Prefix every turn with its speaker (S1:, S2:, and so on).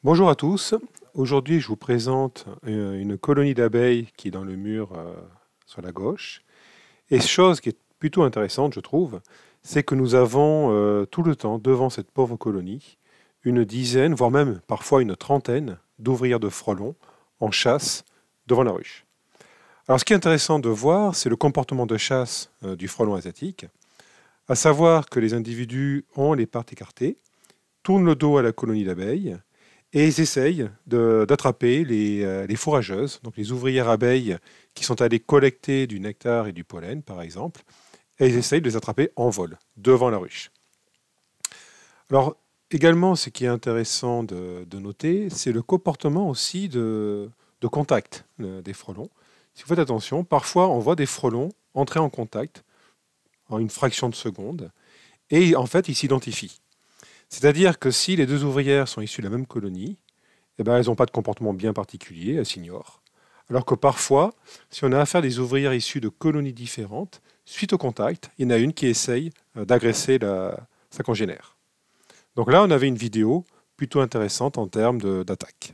S1: Bonjour à tous. Aujourd'hui, je vous présente une colonie d'abeilles qui est dans le mur sur la gauche. Et chose qui est plutôt intéressante, je trouve, c'est que nous avons tout le temps, devant cette pauvre colonie, une dizaine, voire même parfois une trentaine d'ouvrières de frelons en chasse devant la ruche. Alors, ce qui est intéressant de voir, c'est le comportement de chasse du frelon asiatique, à savoir que les individus ont les pattes écartées, tournent le dos à la colonie d'abeilles, et ils essayent d'attraper les fourrageuses, donc les ouvrières abeilles qui sont allées collecter du nectar et du pollen, par exemple, et ils essayent de les attraper en vol, devant la ruche. Alors, également, ce qui est intéressant de noter, c'est le comportement aussi de contact des frelons. Si vous faites attention, parfois on voit des frelons entrer en contact en une fraction de seconde, et en fait, ils s'identifient. C'est-à-dire que si les deux ouvrières sont issues de la même colonie, eh ben, elles n'ont pas de comportement bien particulier, elles s'ignorent. Alors que parfois, si on a affaire à des ouvrières issues de colonies différentes, suite au contact, il y en a une qui essaye d'agresser sa congénère. Donc là, on avait une vidéo plutôt intéressante en termes d'attaque.